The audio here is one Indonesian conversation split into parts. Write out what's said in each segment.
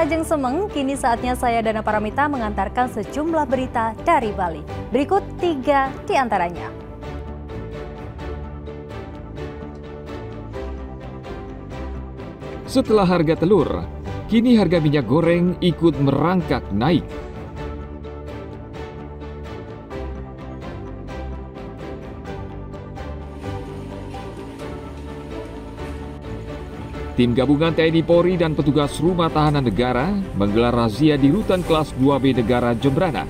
Kangjeng Semeng, kini saatnya saya Dana Paramita mengantarkan sejumlah berita dari Bali. Berikut 3 di antaranya. Setelah harga telur, kini harga minyak goreng ikut merangkak naik. Tim gabungan TNI Polri dan petugas Rumah Tahanan Negara menggelar razia di rutan kelas 2B Negara Jembrana.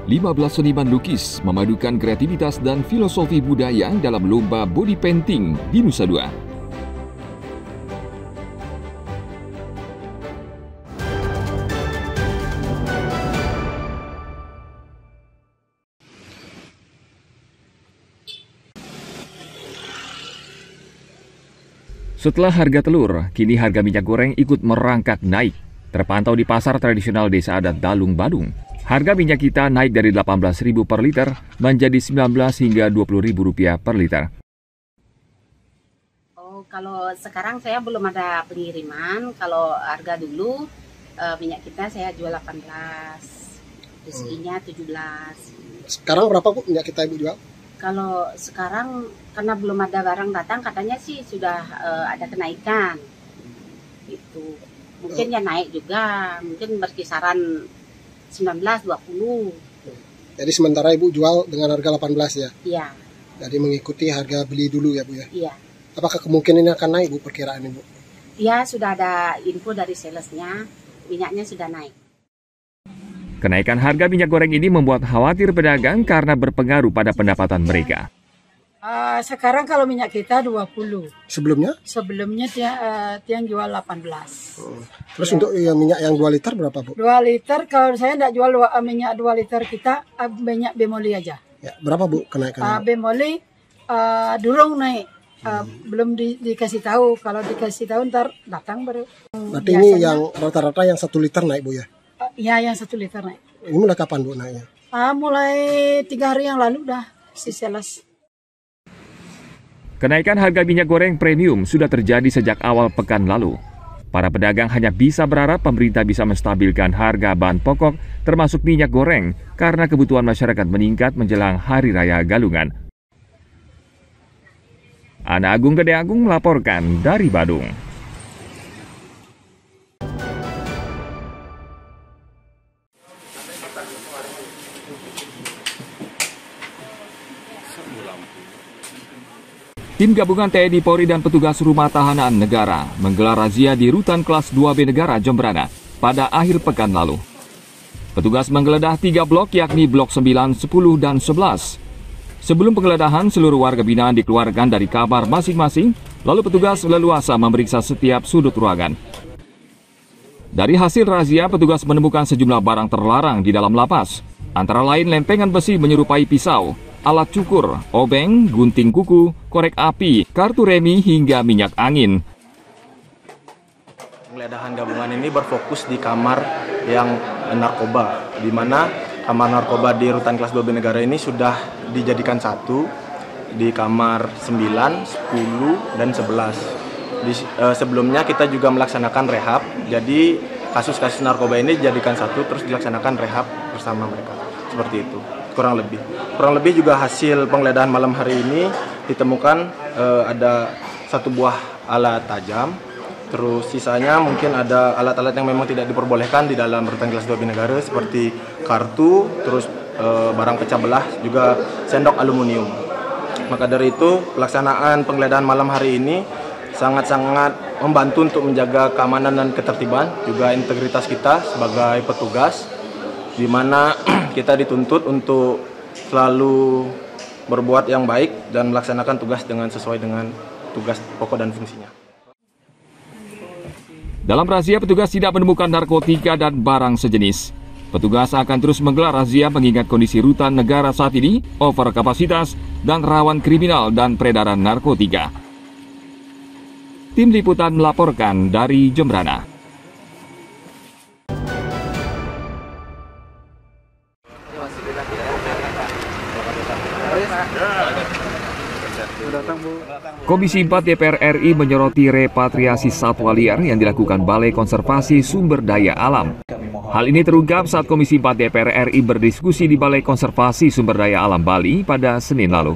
Lima belas seniman lukis memadukan kreativitas dan filosofi budaya dalam lomba body painting di Nusa Dua. Setelah harga telur, kini harga minyak goreng ikut merangkak naik. Terpantau di pasar tradisional Desa Adat Dalung, Badung. Harga minyak kita naik dari Rp18.000 per liter menjadi Rp19 hingga Rp20.000 per liter. Oh, kalau sekarang saya belum ada pengiriman. Kalau harga dulu minyak kita saya jual 18, TCI-nya 17. Sekarang berapa Bu minyak kita Ibu jual? Kalau sekarang karena belum ada barang datang, katanya sih sudah ada kenaikan. Itu mungkin ya naik juga, mungkin berkisaran 19-20. Jadi sementara Ibu jual dengan harga 18 ya? Iya. Jadi mengikuti harga beli dulu ya Bu ya? Iya. Apakah kemungkinan ini akan naik Bu perkiraan Ibu? Iya, sudah ada info dari salesnya, minyaknya sudah naik. Kenaikan harga minyak goreng ini membuat khawatir pedagang karena berpengaruh pada pendapatan mereka. Sekarang kalau minyak kita 20. Sebelumnya? Sebelumnya tiang jual 18. Terus ya. Untuk minyak yang 2 liter berapa Bu? 2 liter, kalau saya tidak jual minyak 2 liter kita, minyak bemoli aja. Ya, berapa Bu kenaikannya? Bemoli durung naik. Belum dikasih tahu. Kalau dikasih tahu ntar datang baru. Berarti ini yang rata-rata yang 1 liter naik Bu ya? Iya, yang 1 liter naik. Ini mulai kapan Bu naiknya? Mulai 3 hari yang lalu dah si sales. Kenaikan harga minyak goreng premium sudah terjadi sejak awal pekan lalu. Para pedagang hanya bisa berharap pemerintah bisa menstabilkan harga bahan pokok termasuk minyak goreng karena kebutuhan masyarakat meningkat menjelang Hari Raya Galungan. Ana Agung Gede Agung melaporkan dari Badung. Tim gabungan TNI Polri dan petugas Rumah Tahanan Negara menggelar razia di rutan kelas 2B Negara Jembrana pada akhir pekan lalu. Petugas menggeledah 3 blok yakni blok 9, 10, dan 11. Sebelum penggeledahan, seluruh warga binaan dikeluarkan dari kamar masing-masing, lalu petugas leluasa memeriksa setiap sudut ruangan. Dari hasil razia, petugas menemukan sejumlah barang terlarang di dalam lapas, antara lain lempengan besi menyerupai pisau, alat cukur, obeng, gunting kuku, korek api, kartu remi, hingga minyak angin. Penggeledahan gabungan ini berfokus di kamar yang narkoba, di mana kamar narkoba di rutan kelas 2B Negara ini sudah dijadikan satu di kamar 9, 10, dan 11. Sebelumnya kita juga melaksanakan rehab, jadi kasus-kasus narkoba ini dijadikan satu terus dilaksanakan rehab bersama mereka, seperti itu. Kurang lebih juga hasil penggeledahan malam hari ini ditemukan ada 1 buah alat tajam, terus sisanya mungkin ada alat-alat yang memang tidak diperbolehkan di dalam rutan kelas 2B Negara seperti kartu, terus barang pecah belah, juga sendok aluminium. Maka dari itu pelaksanaan penggeledahan malam hari ini sangat-sangat membantu untuk menjaga keamanan dan ketertiban, juga integritas kita sebagai petugas, di mana kita dituntut untuk selalu berbuat yang baik dan melaksanakan tugas sesuai dengan tugas pokok dan fungsinya. Dalam razia, petugas tidak menemukan narkotika dan barang sejenis. Petugas akan terus menggelar razia mengingat kondisi rutan negara saat ini over kapasitas dan rawan kriminal dan peredaran narkotika. Tim Liputan melaporkan dari Jembrana. Komisi 4 DPR RI menyoroti repatriasi satwa liar yang dilakukan Balai Konservasi Sumber Daya Alam. Hal ini terungkap saat Komisi 4 DPR RI berdiskusi di Balai Konservasi Sumber Daya Alam Bali pada Senin lalu.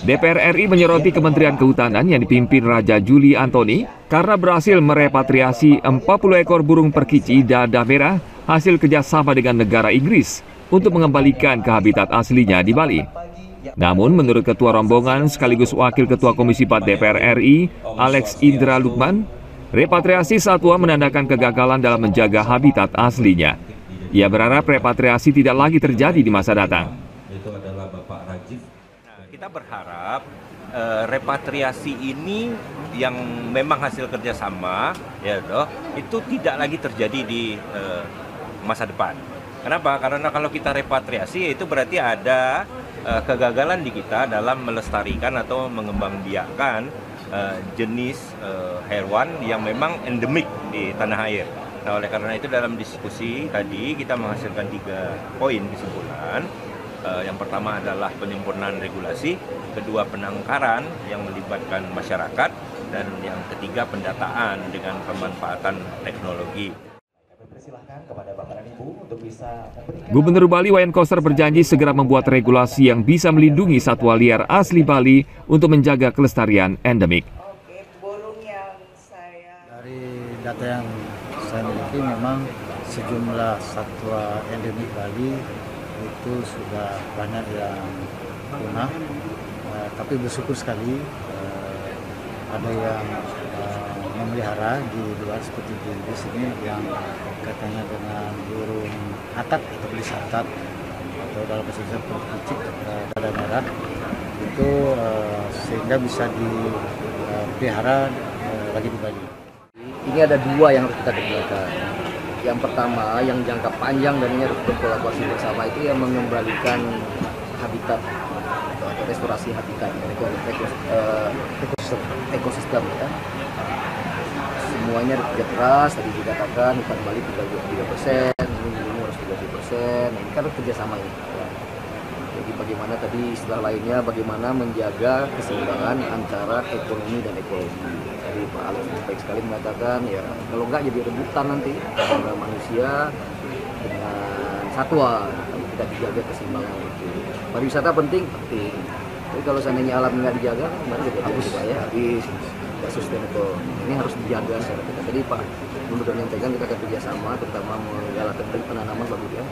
DPR RI menyoroti Kementerian Kehutanan yang dipimpin Raja Juli Antoni karena berhasil merepatriasi 40 ekor burung perkici dadah merah hasil kerjasama dengan negara Inggris untuk mengembalikan ke habitat aslinya di Bali. Namun menurut Ketua Rombongan sekaligus Wakil Ketua Komisi 4 DPR RI, Alex Indra Lukman, repatriasi satwa menandakan kegagalan dalam menjaga habitat aslinya. Ia berharap repatriasi tidak lagi terjadi di masa datang. Kita berharap repatriasi ini yang memang hasil kerjasama, ya toh, itu tidak lagi terjadi di masa depan. Kenapa? Karena kalau kita repatriasi itu berarti ada kegagalan di kita dalam melestarikan atau mengembangbiakkan jenis hewan yang memang endemik di tanah air. Nah, oleh karena itu dalam diskusi tadi kita menghasilkan 3 poin kesimpulan. Yang pertama adalah penyempurnaan regulasi, kedua penangkaran yang melibatkan masyarakat, dan yang ketiga pendataan dengan pemanfaatan teknologi. Gubernur Bali Wayan Koster berjanji segera membuat regulasi yang bisa melindungi satwa liar asli Bali untuk menjaga kelestarian endemik. Dari data yang saya miliki memang sejumlah satwa endemik Bali itu sudah banyak yang punah, tapi bersyukur sekali ada yang memelihara di luar seperti di sini yang katanya dengan burung atak atau belis atak atau dalam bahasa Indonesia perkicik dada merah itu sehingga bisa dipelihara lagi di Bali. Ini ada 2 yang harus kita kerjakan. Yang pertama, yang jangka panjang dan ini harus berkolaborasi bersama itu yang mengembalikan habitat atau restorasi habitat ekosistem ya. Semuanya harus kerja keras, tadi dikatakan hutan Bali 33%, ini harus 30%, ini kan harus kerjasama ini. Ya. Jadi bagaimana tadi istilah lainnya, bagaimana menjaga keseimbangan antara ekonomi dan ekologi. Tadi Pak Alex baik sekali mengatakan ya kalau nggak jadi rebutan nanti antara manusia dengan satwa, kita dijaga keseimbangan itu. Pariwisata penting. Tapi kalau seandainya alam nggak dijaga, mari jadi habis ya, habis. Sustainable. Ini harus dijaga secara kita. Jadi Pak Gubernur menyampaikan kita akan kerjasama, terutama menggalakkan penanaman bagi dia.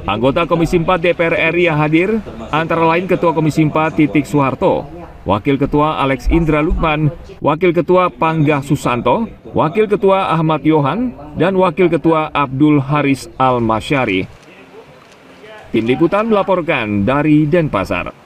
Anggota Komisi 4 DPR RI yang hadir antara lain Ketua Komisi 4 Titik Soeharto, Wakil Ketua Alex Indra Lukman, Wakil Ketua Panggah Susanto, Wakil Ketua Ahmad Yohan, dan Wakil Ketua Abdul Haris Al-Masyari. Tim Liputan melaporkan dari Denpasar.